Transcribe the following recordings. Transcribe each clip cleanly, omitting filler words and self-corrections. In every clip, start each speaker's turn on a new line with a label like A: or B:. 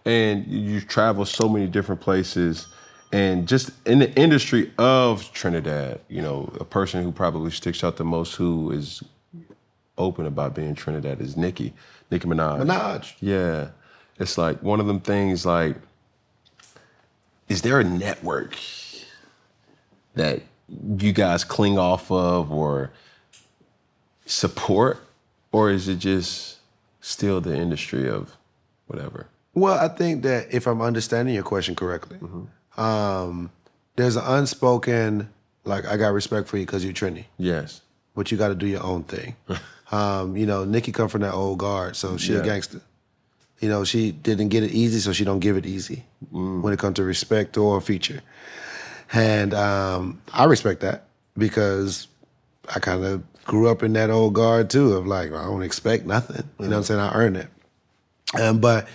A: And you travel so many different places. And just in the industry of Trinidad, you know, a person who probably sticks out the most who is open about being Trinidad is Nicki Minaj. Yeah. It's like one of them things like, is there a network that you guys cling off of or support? Or is it just still the industry of whatever?
B: Well, I think that if I'm understanding your question correctly, there's an unspoken, like, I got respect for you because you're Trini.
A: Yes.
B: But you got to do your own thing. You know, Nicki come from that old guard, so she a gangster. You know, she didn't get it easy, so she don't give it easy when it comes to respect or feature. And I respect that because I kind of grew up in that old guard too of like, I don't expect nothing. You know what I'm saying? I earn it. But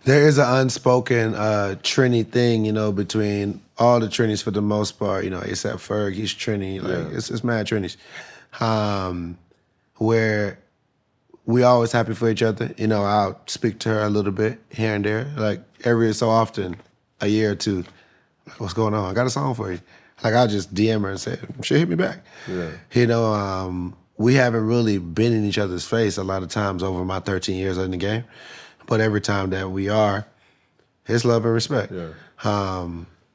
B: there is an unspoken Trini thing, you know, between all the Trinis for the most part, you know, except Ferg, he's Trini. Like, it's mad Trinis. Where we always happy for each other. You know, I'll speak to her a little bit here and there, like every so often, a year or two. What's going on? I got a song for you. Like, I'll just DM her and say, she'll hit me back. Yeah. You know, we haven't really been in each other's face a lot of times over my 13 years in the game. But every time that we are, it's love and respect. Yeah.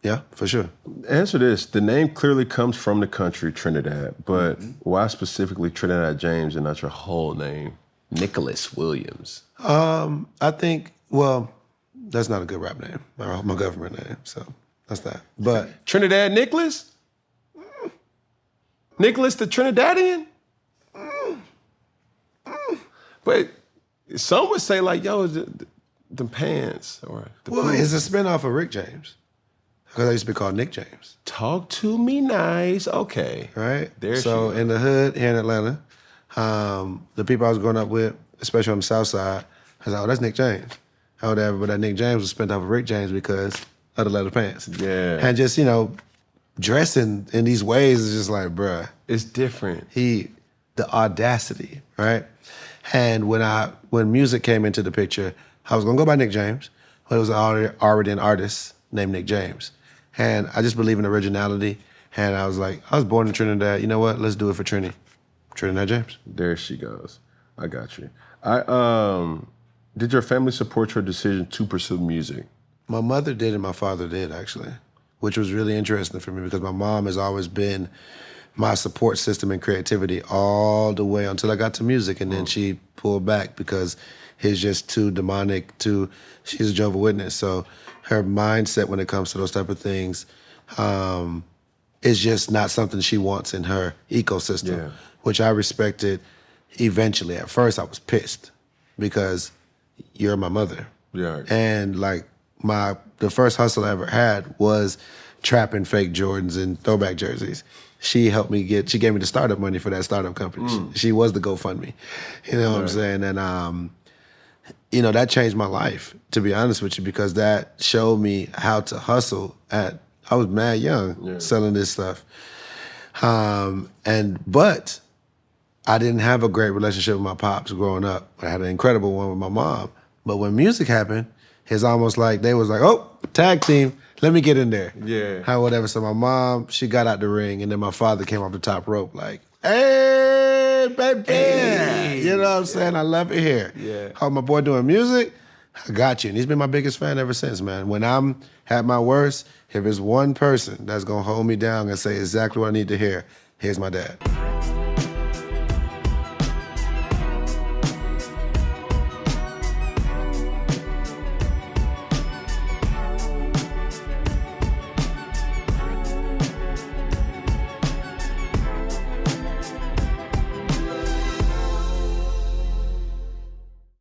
B: Yeah, for sure.
A: Answer this. The name clearly comes from the country, Trinidad, but why specifically Trinidad James and not your whole name, Nicholas Williams?
B: I think, well, that's not a good rap name, my government name, so that's that. But
A: Trinidad Nicholas? Nicholas the Trinidadian? But some would say like, yo, the pants or the
B: it's a spinoff of Rick James. Because I used to be called Nick James.
A: Talk to me nice. Okay.
B: Right? So in the hood here in Atlanta, the people I was growing up with, especially on the South Side, I was like, oh, that's Nick James. Or whatever, but that Nick James was spent off of Rick James because of the leather pants. Yeah. And just, you know, dressing in these ways is just like, bruh.
A: It's different.
B: The audacity, right? And when music came into the picture, I was gonna go by Nick James, but it was already an artist named Nick James. And I just believe in originality. And I was like, I was born in Trinidad. You know what? Let's do it for Trini. Trinidad James.
A: There she goes. I got you. Did your family support your decision to pursue music?
B: My mother did and my father did, actually, which was really interesting for me because my mom has always been my support system in creativity all the way until I got to music. And then she pulled back because it's just too demonic, she's a Jehovah's Witness. So her mindset when it comes to those type of things is just not something she wants in her ecosystem, which I respected eventually. At first, I was pissed because you're my mother. Yeah. And like the first hustle I ever had was trapping fake Jordans and throwback jerseys. She helped me she gave me the startup money for that startup company. She was the GoFundMe. You know what I'm saying? And you know, that changed my life, to be honest with you, because that showed me how to hustle I was mad young selling this stuff. But I didn't have a great relationship with my pops growing up. I had an incredible one with my mom. But when music happened, it's almost like they was like, oh, tag team, let me get in there. Yeah. How whatever. So my mom, she got out the ring, and then my father came off the top rope like, hey, baby. Hey. You know what I'm saying? I love it here. Yeah. How my boy doing music? I got you. And he's been my biggest fan ever since, man. When I'm at my worst, if it's one person that's going to hold me down and say exactly what I need to hear, here's my dad.